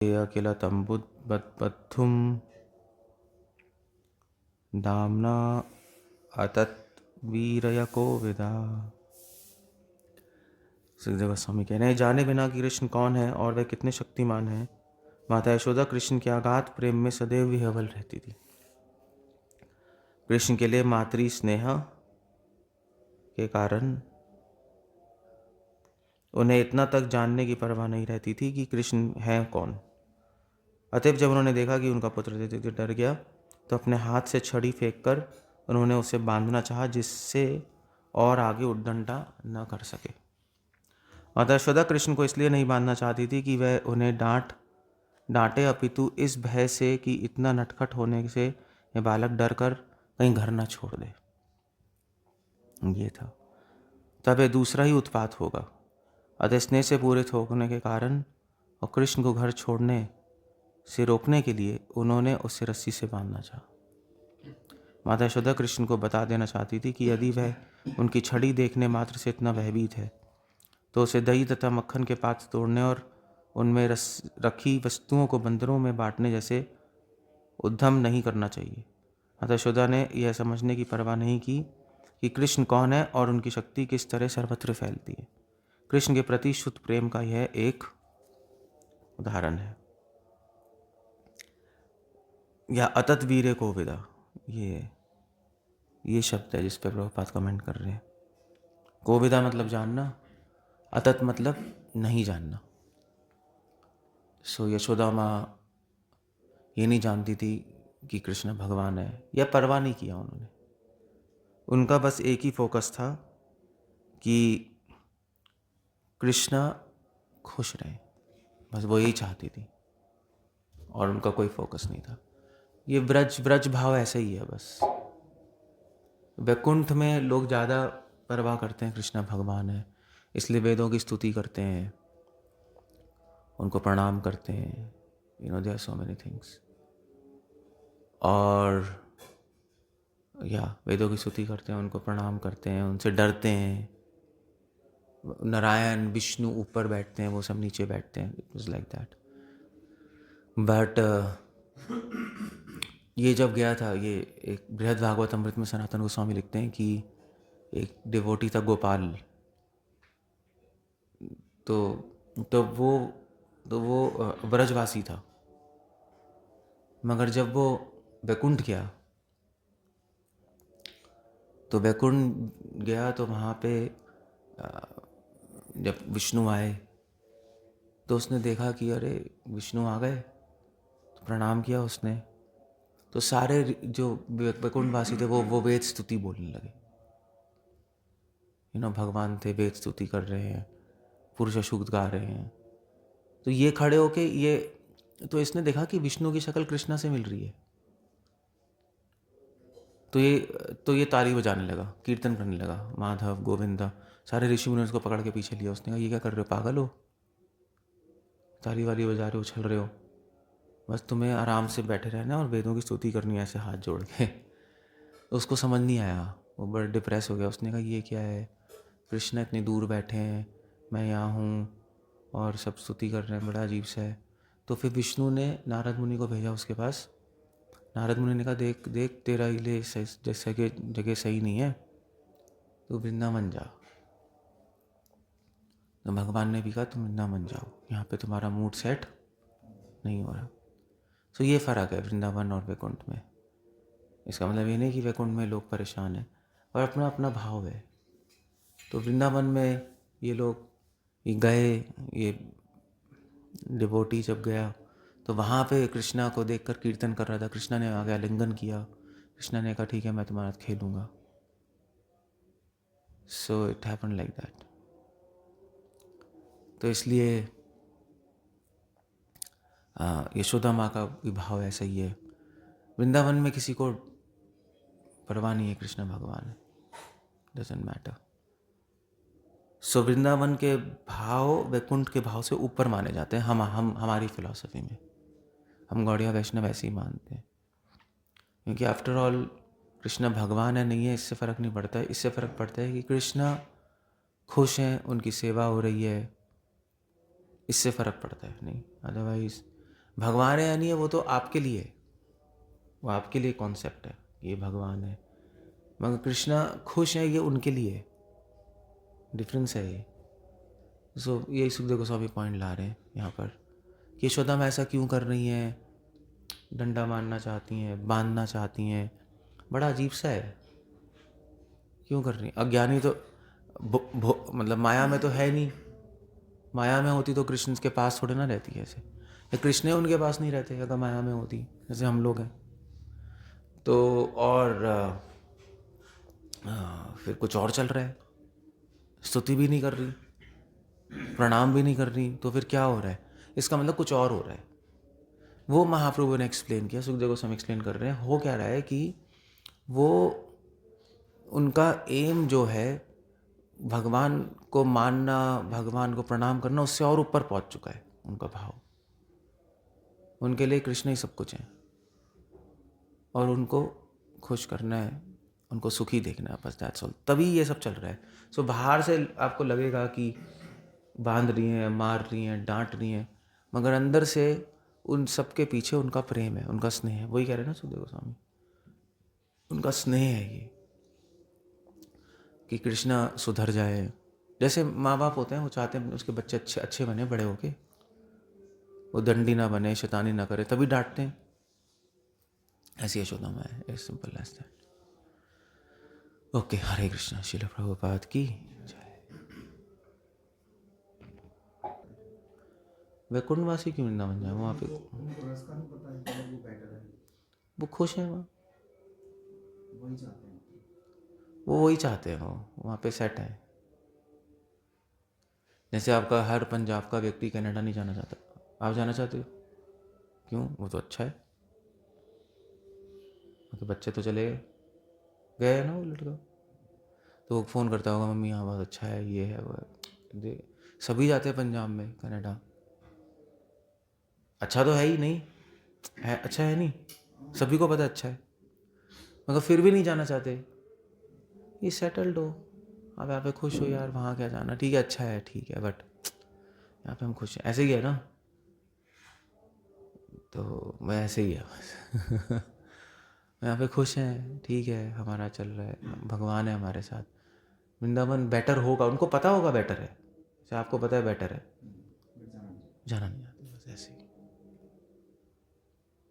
अखिलतम्बुद्बद्धुं दाम्ना अतत् वीरयकोविदा। सुखदेव गोस्वामी कह रहे हैं, जाने बिना कि कृष्ण कौन है और वह कितने शक्तिमान हैं, माता यशोदा कृष्ण के अगाध प्रेम में सदैव विह्वल रहती थी। कृष्ण के लिए मातृ स्नेह के कारण उन्हें इतना तक जानने की परवाह नहीं रहती थी कि कृष्ण है कौन। अतएव जब उन्होंने देखा कि उनका पुत्र डर गया तो अपने हाथ से छड़ी फेंककर उन्होंने उसे बांधना चाहा, जिससे और आगे उद्दंडा न कर सके। माता यशोदा कृष्ण को इसलिए नहीं बांधना चाहती थी कि वह उन्हें डांटे, अपितु इस भय से कि इतना नटखट होने से यह बालक डर कर कहीं घर न छोड़ दे। ये था, तब यह दूसरा ही उत्पात होगा। अतः स्नेह से पूरित होने के कारण और कृष्ण को घर छोड़ने से रोकने के लिए उन्होंने उसे रस्सी से बांधना चाहा। माता यशोदा कृष्ण को बता देना चाहती थी कि यदि वह उनकी छड़ी देखने मात्र से इतना भयभीत है तो उसे दही तथा मक्खन के पात तोड़ने और उनमें रखी वस्तुओं को बंदरों में बांटने जैसे उद्यम नहीं करना चाहिए। माता यशोदा ने यह समझने की परवाह नहीं की कि कृष्ण कौन है और उनकी शक्ति किस तरह सर्वत्र फैलती है। कृष्ण के प्रति शुद्ध प्रेम का यह एक उदाहरण है। या अतत वीर्य को विदा, ये शब्द है जिस पर प्रभुपाद कमेंट कर रहे हैं। कोविदा मतलब जानना, अतत मतलब नहीं जानना। सो यशोदा माँ ये नहीं जानती थी कि कृष्ण भगवान है, या परवाह नहीं किया उन्होंने। उनका बस एक ही फोकस था कि कृष्ण खुश रहे, बस वो यही चाहती थी और उनका कोई फोकस नहीं था। ये ब्रज भाव ऐसे ही है। बस वैकुंठ में लोग ज़्यादा परवाह करते हैं, कृष्ण भगवान है इसलिए वेदों की स्तुति करते हैं, उनको प्रणाम करते हैं, there are so many things. और वेदों की स्तुति करते हैं, उनको प्रणाम करते हैं, उनसे डरते हैं। नारायण विष्णु ऊपर बैठते हैं, वो सब नीचे बैठते हैं। It was like that. But ये जब गया था, ये एक बृहद भागवत अमृत में सनातन गोस्वामी लिखते हैं कि एक डिवोटी था गोपाल, तो वो ब्रजवासी था, मगर जब वो वैकुंठ गया तो वहाँ पे जब विष्णु आए तो उसने देखा कि अरे विष्णु आ गए, तो प्रणाम किया उसने। तो सारे जो वैकुंठवासी थे वो वेद स्तुति बोलने लगे। भगवान थे, वेद स्तुति कर रहे हैं, पुरुष सूक्त गा रहे हैं। तो ये खड़े होके तो इसने देखा कि विष्णु की शक्ल कृष्णा से मिल रही है। तो ये ताली बजाने लगा, कीर्तन करने लगा, माधव गोविंदा। सारे ऋषि मुनि उसको पकड़ के पीछे लिया। उसने कहा ये क्या कर रहे हो, पागल हो, ताली वाली बजा रहे हो, उछल रहे हो, बस तुम्हें आराम से बैठे रहना और वेदों की स्तुति करनी है ऐसे हाथ जोड़ के। तो उसको समझ नहीं आया, वो बड़ा डिप्रेस हो गया। उसने कहा ये क्या है, कृष्ण इतनी दूर बैठे हैं, मैं यहाँ हूँ और सब स्तुति कर रहे हैं, बड़ा अजीब सा है। तो फिर विष्णु ने नारद मुनि को भेजा उसके पास। नारद मुनि ने कहा देख देख तेरा लिए जैसा कि जगह सही नहीं है, तो वृंदावन जा। तो भगवान ने भी कहा तुम वृंदावन जाओ, यहाँ पे तुम्हारा मूड सेट नहीं हो रहा। तो ये फ़र्क है वृंदावन और वैकुंठ में। इसका मतलब ये नहीं कि वैकुंठ में लोग परेशान हैं, और अपना अपना भाव है। तो वृंदावन में ये लोग गए, ये डिवोटी जब गया तो वहाँ पे कृष्णा को देखकर कीर्तन कर रहा था। कृष्णा ने आगे आलिंगन किया। कृष्णा ने कहा ठीक है मैं तुम्हारे साथ खेलूँगा। So it happen like that. तो इसलिए यशोदा माँ का भी भाव ऐसा ही है। वृंदावन में किसी को परवाह नहीं है, कृष्ण भगवान है, डजंट मैटर। सो वृंदावन के भाव वैकुंठ के भाव से ऊपर माने जाते हैं। हम हमारी फिलॉसफी में हम गौड़िया वैष्णव ऐसे ही मानते हैं, क्योंकि आफ्टर ऑल कृष्ण भगवान है नहीं है इससे फ़र्क नहीं पड़ता है। इससे फ़र्क पड़ता है कि कृष्ण खुश हैं, उनकी सेवा हो रही है, इससे फ़र्क पड़ता है। नहीं, अदरवाइज भगवान है या नहीं है वो तो आपके लिए है, वो आपके लिए कॉन्सेप्ट है, ये भगवान है, मगर कृष्णा खुश है ये उनके लिए है, डिफरेंस है ये। सो यही सुखदेव गोस्वामी पॉइंट ला रहे हैं यहाँ पर कि यशोदा में ऐसा क्यों कर रही हैं, डंडा मारना चाहती हैं, बांधना चाहती हैं, बड़ा अजीब सा है, क्यों कर रही हैं? अज्ञानी तो मतलब माया में तो है नहीं, माया में होती तो कृष्ण के पास थोड़े ना रहती है ऐसे, या कृष्ण उनके पास नहीं रहते अगर माया में होती, जैसे हम लोग हैं तो। और फिर कुछ और चल रहा है, स्तुति भी नहीं कर रही, प्रणाम भी नहीं कर रही, तो फिर क्या हो रहा है? इसका मतलब कुछ और हो रहा है। वो महाप्रभु ने एक्सप्लेन किया, सुखदेव गोस्वामी एक्सप्लेन कर रहे हैं, हो क्या रहा है कि वो उनका एम जो है भगवान को मानना, भगवान को प्रणाम करना, उससे और ऊपर पहुंच चुका है उनका भाव। उनके लिए कृष्ण ही सब कुछ है और उनको खुश करना है, उनको सुखी देखना है, बस दैट्स ऑल। तभी ये सब चल रहा है। सो बाहर से आपको लगेगा कि बांध रही हैं, मार रही हैं, डांट रही हैं, मगर अंदर से उन सब के पीछे उनका प्रेम है, उनका स्नेह है। वही कह रहे हैं ना सुखदेव गोस्वामी, उनका स्नेह है ये कि कृष्णा सुधर जाए। जैसे माँ बाप होते हैं, वो चाहते हैं उसके बच्चे अच्छे अच्छे बने, बड़े होके वो दंडी ना बने, शैतानी ना करे, तभी डांटते हैं। ऐसी यशोदा माँ है, as simple as that. Okay, Hare Krishna. Srila Prabhupada की जय। वैकुंठवासी क्यों वृंदावन जाए? वहाँ पे वो खुश है, वो वही चाहते हैं, वो वहाँ पे सेट है। जैसे आपका हर पंजाब का व्यक्ति कनाडा नहीं जाना चाहता, आप जाना चाहते हो, क्यों? वो तो अच्छा है, तो बच्चे तो चले गए है ना वो लड़का, तो वो फ़ोन करता होगा, मम्मी यहाँ बहुत अच्छा है, ये है वो है। सभी जाते हैं पंजाब में, कनाडा। अच्छा तो है ही नहीं है, अच्छा है नहीं, सभी को पता अच्छा है, मगर फिर भी नहीं जाना चाहते। ये सेटल्ड हो, आप यहाँ पे खुश हो यार, वहाँ क्या जाना, ठीक है अच्छा है ठीक है, बट यहाँ पे हम खुश हैं, ऐसे ही है ना। तो मैं ऐसे ही है बस यहाँ पे खुश हैं, ठीक है, हमारा चल रहा है, भगवान है हमारे साथ। वृंदावन बेटर होगा, उनको पता होगा बेटर है, जैसे आपको पता है बेटर है, जाना नहीं चाहते, बस ऐसे ही।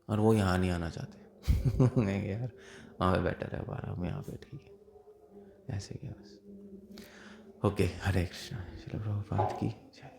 और वो यहाँ नहीं आना चाहते नहीं यार, वहाँ पे बेटर है हमारा, हम यहाँ पे ठीक है, ऐसे ही है बस। ओके, हरे कृष्णा। श्रील प्रभुपाद की जय।